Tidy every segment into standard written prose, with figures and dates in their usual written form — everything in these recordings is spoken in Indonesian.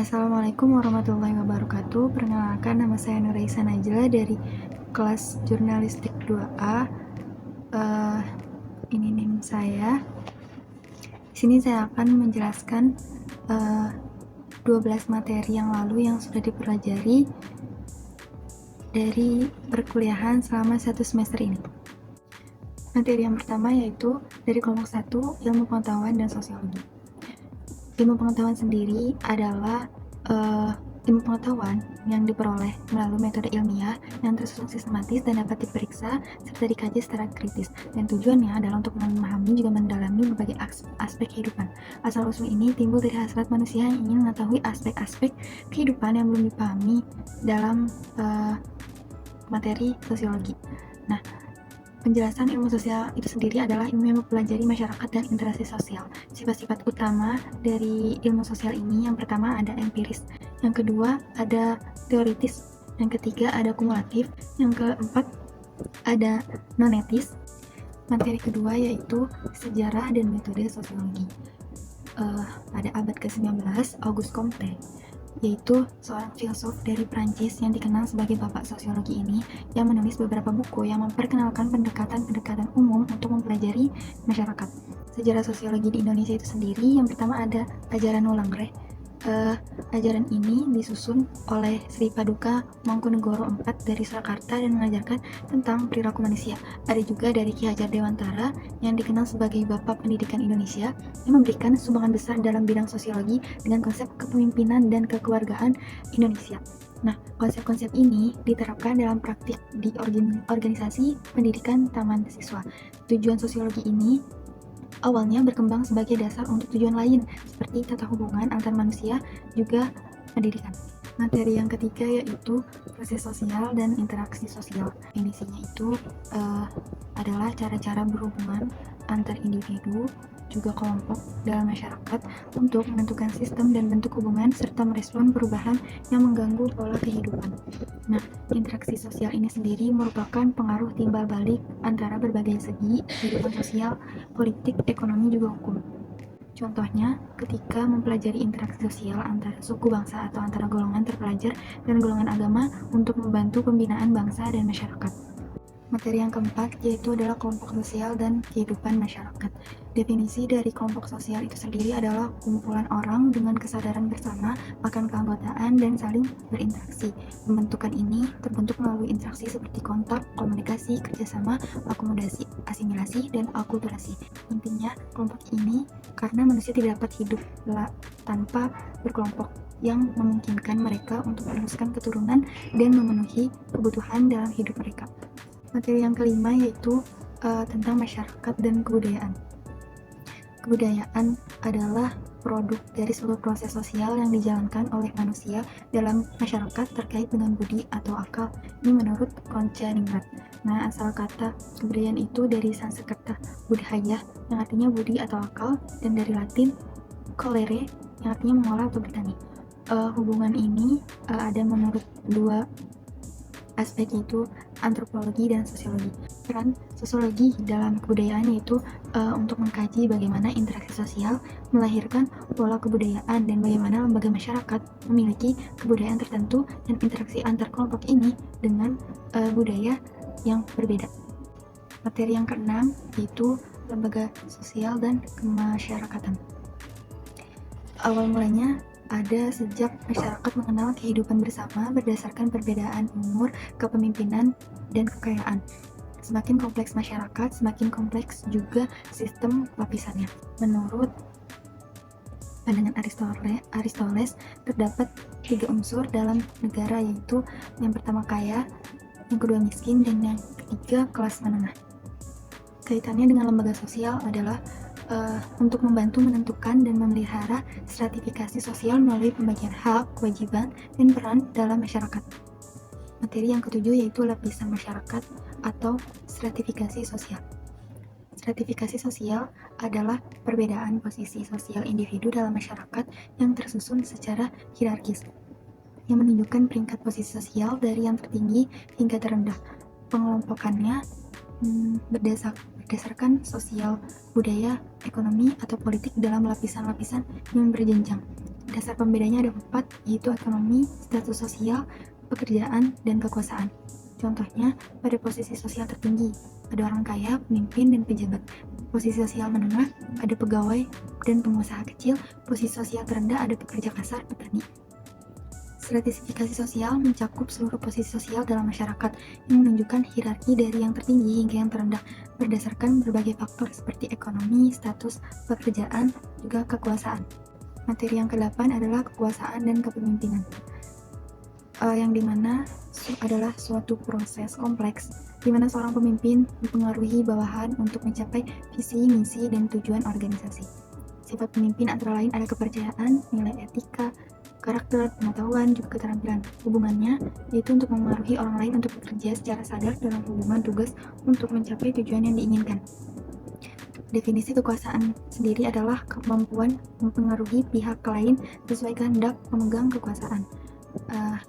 Assalamualaikum warahmatullahi wabarakatuh. Perkenalkan, nama saya Nuraisa Najla dari kelas Jurnalistik 2A. Ini NIM saya. Di sini saya akan menjelaskan 12 materi yang lalu yang sudah dipelajari dari perkuliahan selama 1 semester ini. Materi yang pertama yaitu dari kelompok 1, ilmu pengetahuan dan sosiologi. Ilmu pengetahuan sendiri adalah ilmu pengetahuan yang diperoleh melalui metode ilmiah yang tersusun sistematis dan dapat diperiksa serta dikaji secara kritis, dan tujuannya adalah untuk memahami juga mendalami berbagai aspek kehidupan. Asal-usul ini timbul dari hasrat manusia yang ingin mengetahui aspek-aspek kehidupan yang belum dipahami dalam materi sosiologi. Nah, penjelasan ilmu sosial itu sendiri adalah ilmu yang mempelajari masyarakat dan interaksi sosial. Sifat-sifat utama dari ilmu sosial ini, yang pertama ada empiris, yang kedua ada teoritis, yang ketiga ada kumulatif, yang keempat ada nonetis. Materi kedua yaitu sejarah dan metode sosiologi. Pada abad ke-19, Auguste Comte, yaitu seorang filsuf dari Prancis yang dikenal sebagai bapak sosiologi ini, yang menulis beberapa buku yang memperkenalkan pendekatan-pendekatan umum untuk mempelajari masyarakat. Sejarah sosiologi di Indonesia itu sendiri, yang pertama ada ajaran Nolangreh. Ajaran ini disusun oleh Sri Paduka Mangkunegoro IV dari Surakarta dan mengajarkan tentang perilaku manusia. Ada juga dari Ki Hajar Dewantara yang dikenal sebagai Bapak Pendidikan Indonesia, yang memberikan sumbangan besar dalam bidang sosiologi dengan konsep kepemimpinan dan kekeluargaan Indonesia. Nah, konsep-konsep ini diterapkan dalam praktik di organisasi pendidikan taman siswa. Tujuan sosiologi ini awalnya berkembang sebagai dasar untuk tujuan lain, seperti tata hubungan antar manusia, juga pendidikan. Materi yang ketiga yaitu proses sosial dan interaksi sosial. Definisinya itu adalah cara-cara berhubungan antar individu, juga kelompok dalam masyarakat untuk menentukan sistem dan bentuk hubungan serta merespon perubahan yang mengganggu pola kehidupan. Nah, interaksi sosial ini sendiri merupakan pengaruh timbal balik antara berbagai segi kehidupan sosial, politik, ekonomi, juga hukum. Contohnya, ketika mempelajari interaksi sosial antara suku bangsa atau antara golongan terpelajar dan golongan agama untuk membantu pembinaan bangsa dan masyarakat. Materi yang keempat yaitu adalah kelompok sosial dan kehidupan masyarakat. Definisi dari kelompok sosial itu sendiri adalah kumpulan orang dengan kesadaran bersama akan keanggotaan dan saling berinteraksi. Pembentukan ini terbentuk melalui interaksi seperti kontak, komunikasi, kerjasama, akomodasi, asimilasi, dan akulturasi. Intinya, kelompok ini karena manusia tidak dapat hidup tanpa berkelompok, yang memungkinkan mereka untuk meneruskan keturunan dan memenuhi kebutuhan dalam hidup mereka. Materi yang kelima yaitu tentang masyarakat dan kebudayaan. Kebudayaan adalah produk dari seluruh proses sosial yang dijalankan oleh manusia dalam masyarakat terkait dengan budi atau akal. Ini menurut Konca Ningrat. Nah, asal kata kebudayaan itu dari Sanskerta budhaya, yang artinya budi atau akal, dan dari Latin colere, yang artinya mengolah atau bertani. Hubungan ini ada menurut dua aspek, yaitu antropologi dan sosiologi. Peran sosiologi dalam kebudayaan yaitu untuk mengkaji bagaimana interaksi sosial melahirkan pola kebudayaan dan bagaimana lembaga masyarakat memiliki kebudayaan tertentu dan interaksi antar kelompok ini dengan budaya yang berbeda. Materi yang keenam yaitu lembaga sosial dan kemasyarakatan. Awal mulanya ada sejak masyarakat mengenal kehidupan bersama berdasarkan perbedaan umur, kepemimpinan, dan kekayaan. Semakin kompleks masyarakat, semakin kompleks juga sistem lapisannya. Menurut pandangan Aristoteles, terdapat 3 unsur dalam negara, yaitu yang pertama kaya, yang kedua miskin, dan yang ketiga kelas menengah. Kaitannya dengan lembaga sosial adalah untuk membantu menentukan dan memelihara stratifikasi sosial melalui pembagian hak, kewajiban, dan peran dalam masyarakat. Materi yang ketujuh yaitu lapisan masyarakat atau stratifikasi sosial. Stratifikasi sosial adalah perbedaan posisi sosial individu dalam masyarakat yang tersusun secara hierarkis, yang menunjukkan peringkat posisi sosial dari yang tertinggi hingga terendah. Pengelompokannya berdasarkan sosial, budaya, ekonomi, atau politik dalam lapisan-lapisan yang berjenjang. Dasar pembedanya ada 4, yaitu ekonomi, status sosial, pekerjaan, dan kekuasaan. Contohnya, pada posisi sosial tertinggi, ada orang kaya, pemimpin, dan pejabat. Posisi sosial menengah, ada pegawai dan pengusaha kecil. Posisi sosial terendah, ada pekerja kasar, petani. Stratifikasi sosial mencakup seluruh posisi sosial dalam masyarakat yang menunjukkan hierarki dari yang tertinggi hingga yang terendah berdasarkan berbagai faktor seperti ekonomi, status, pekerjaan, juga kekuasaan. Materi yang ke-8 adalah kekuasaan dan kepemimpinan, yang dimana adalah suatu proses kompleks di mana seorang pemimpin mempengaruhi bawahan untuk mencapai visi, misi, dan tujuan organisasi. Sifat pemimpin antara lain ada kepercayaan, nilai etika, karakter, pengetahuan, juga keterampilan. Hubungannya yaitu untuk memengaruhi orang lain untuk bekerja secara sadar dalam hubungan tugas untuk mencapai tujuan yang diinginkan. Definisi kekuasaan sendiri adalah kemampuan mempengaruhi pihak lain sesuai kehendak pemegang kekuasaan.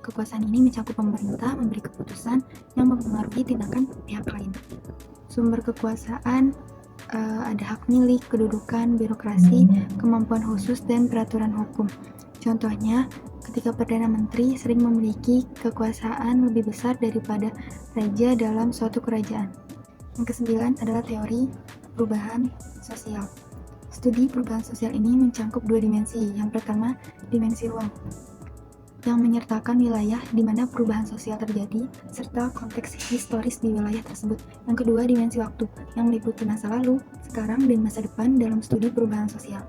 Kekuasaan ini mencakup pemerintah memberi keputusan yang mempengaruhi tindakan pihak lain. Sumber kekuasaan ada hak milik, kedudukan, birokrasi, kemampuan khusus, dan peraturan hukum. Contohnya, ketika Perdana Menteri sering memiliki kekuasaan lebih besar daripada raja dalam suatu kerajaan. Yang ke-9 adalah teori perubahan sosial. Studi perubahan sosial ini mencakup 2 dimensi. Yang pertama, dimensi ruang, yang menyertakan wilayah di mana perubahan sosial terjadi, serta konteks historis di wilayah tersebut. Yang kedua, dimensi waktu, yang meliputi masa lalu, sekarang, dan masa depan dalam studi perubahan sosial.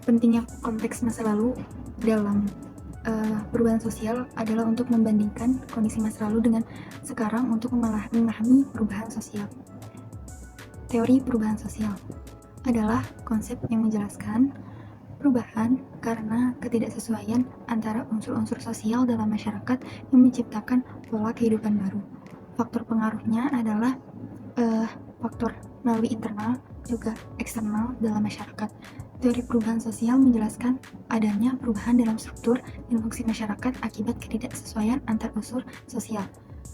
Pentingnya konteks masa lalu dalam perubahan sosial adalah untuk membandingkan kondisi masa lalu dengan sekarang untuk memahami perubahan sosial. Teori perubahan sosial adalah konsep yang menjelaskan perubahan karena ketidaksesuaian antara unsur-unsur sosial dalam masyarakat yang menciptakan pola kehidupan baru. Faktor pengaruhnya adalah faktor melalui internal juga eksternal dalam masyarakat. Teori perubahan sosial menjelaskan adanya perubahan dalam struktur dan fungsi masyarakat akibat ketidaksesuaian antar unsur sosial.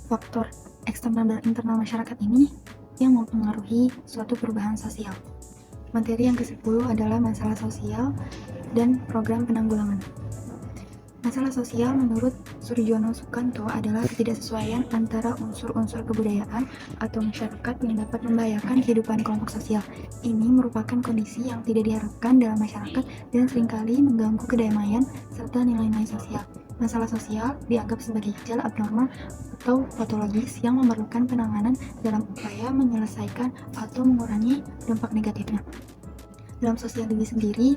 Faktor eksternal dan internal masyarakat ini yang mempengaruhi suatu perubahan sosial. Materi yang ke-10 adalah masalah sosial dan program penanggulangan. Masalah sosial menurut Surjono Sukanto adalah ketidaksesuaian antara unsur-unsur kebudayaan atau masyarakat yang dapat membahayakan kehidupan kelompok sosial. Ini merupakan kondisi yang tidak diharapkan dalam masyarakat dan seringkali mengganggu kedamaian serta nilai-nilai sosial. Masalah sosial dianggap sebagai gejala abnormal atau patologis yang memerlukan penanganan dalam upaya menyelesaikan atau mengurangi dampak negatifnya. Dalam sosiologi sendiri,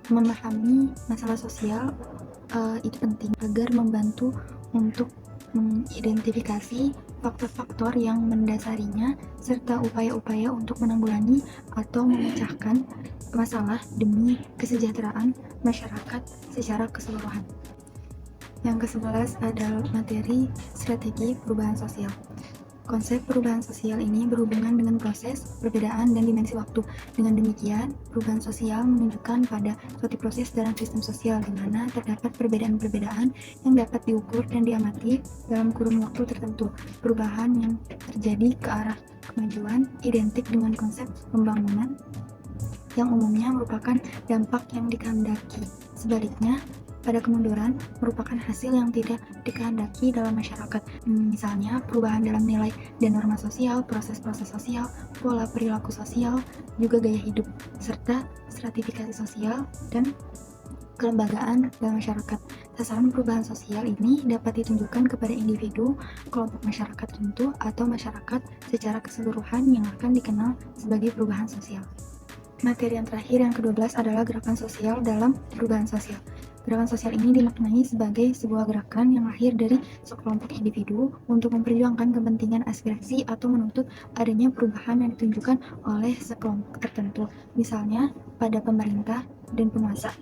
memahami masalah sosial itu penting agar membantu untuk mengidentifikasi faktor-faktor yang mendasarinya serta upaya-upaya untuk menanggulangi atau memecahkan masalah demi kesejahteraan masyarakat secara keseluruhan. Yang ke-11 adalah materi strategi perubahan sosial. Konsep perubahan sosial ini berhubungan dengan proses, perbedaan, dan dimensi waktu. Dengan demikian, perubahan sosial menunjukkan pada suatu proses dalam sistem sosial di mana terdapat perbedaan-perbedaan yang dapat diukur dan diamati dalam kurun waktu tertentu. Perubahan yang terjadi ke arah kemajuan identik dengan konsep pembangunan yang umumnya merupakan dampak yang dikehendaki. Sebaliknya, pada kemunduran merupakan hasil yang tidak dikehendaki dalam masyarakat. Misalnya, perubahan dalam nilai dan norma sosial, proses-proses sosial, pola perilaku sosial, juga gaya hidup, serta stratifikasi sosial dan kelembagaan dalam masyarakat. Sasaran perubahan sosial ini dapat ditunjukkan kepada individu, kelompok masyarakat tertentu, atau masyarakat secara keseluruhan yang akan dikenal sebagai perubahan sosial. Materi yang terakhir, yang ke-12 adalah gerakan sosial dalam perubahan sosial. Gerakan sosial ini dimaknai sebagai sebuah gerakan yang lahir dari sekelompok individu untuk memperjuangkan kepentingan aspirasi atau menuntut adanya perubahan yang ditunjukkan oleh sekelompok tertentu, misalnya pada pemerintah dan penguasa.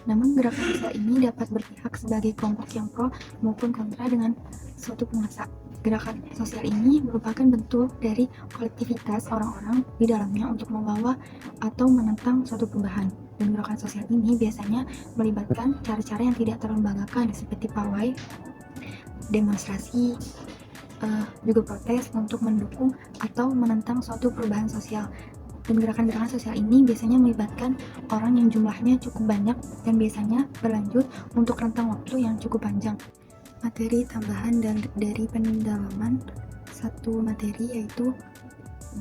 Namun gerakan sosial ini dapat berpihak sebagai kelompok yang pro maupun kontra dengan suatu penguasa. Gerakan sosial ini merupakan bentuk dari kolektivitas orang-orang di dalamnya untuk membawa atau menentang suatu perubahan. Dan gerakan sosial ini biasanya melibatkan cara-cara yang tidak terlembagakan seperti pawai, demonstrasi, juga protes untuk mendukung atau menentang suatu perubahan sosial. Dan gerakan-gerakan sosial ini biasanya melibatkan orang yang jumlahnya cukup banyak dan biasanya berlanjut untuk rentang waktu yang cukup panjang. Materi tambahan dari pendalaman satu materi yaitu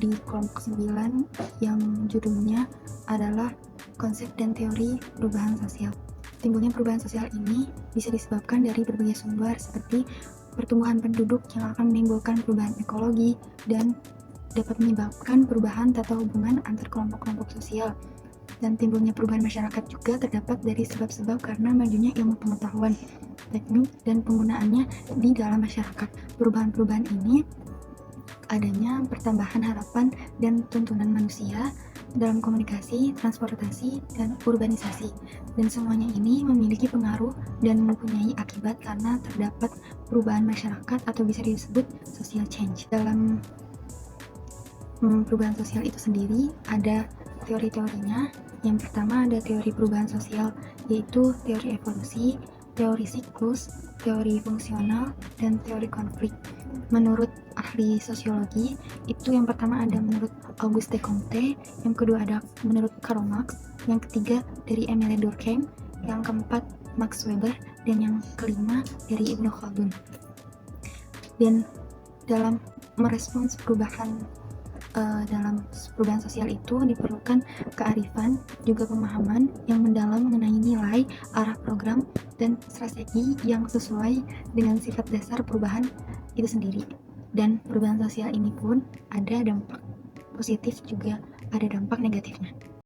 di kelompok 9 yang judulnya adalah konsep dan teori perubahan sosial. Timbulnya perubahan sosial ini bisa disebabkan dari berbagai sumber seperti pertumbuhan penduduk yang akan menimbulkan perubahan ekologi dan dapat menyebabkan perubahan tata hubungan antar kelompok-kelompok sosial. Dan timbulnya perubahan masyarakat juga terdapat dari sebab-sebab karena majunya ilmu pengetahuan, teknik, dan penggunaannya di dalam masyarakat. Perubahan-perubahan ini adanya pertambahan harapan dan tuntunan manusia dalam komunikasi, transportasi, dan urbanisasi. Dan semuanya ini memiliki pengaruh dan mempunyai akibat karena terdapat perubahan masyarakat atau bisa disebut social change. Dalam perubahan sosial itu sendiri ada teori-teorinya. Yang pertama ada teori perubahan sosial, yaitu teori evolusi, teori siklus, teori fungsional, dan teori konflik. Menurut ahli sosiologi, itu yang pertama ada menurut Auguste Comte, yang kedua ada menurut Karl Marx, yang ketiga dari Emile Durkheim, yang keempat Max Weber, dan yang kelima dari Ibnu Khaldun. Dan dalam merespons dalam perubahan sosial itu diperlukan kearifan, juga pemahaman yang mendalam mengenai nilai, arah program, dan strategi yang sesuai dengan sifat dasar perubahan itu sendiri. Dan perubahan sosial ini pun ada dampak positif juga ada dampak negatifnya.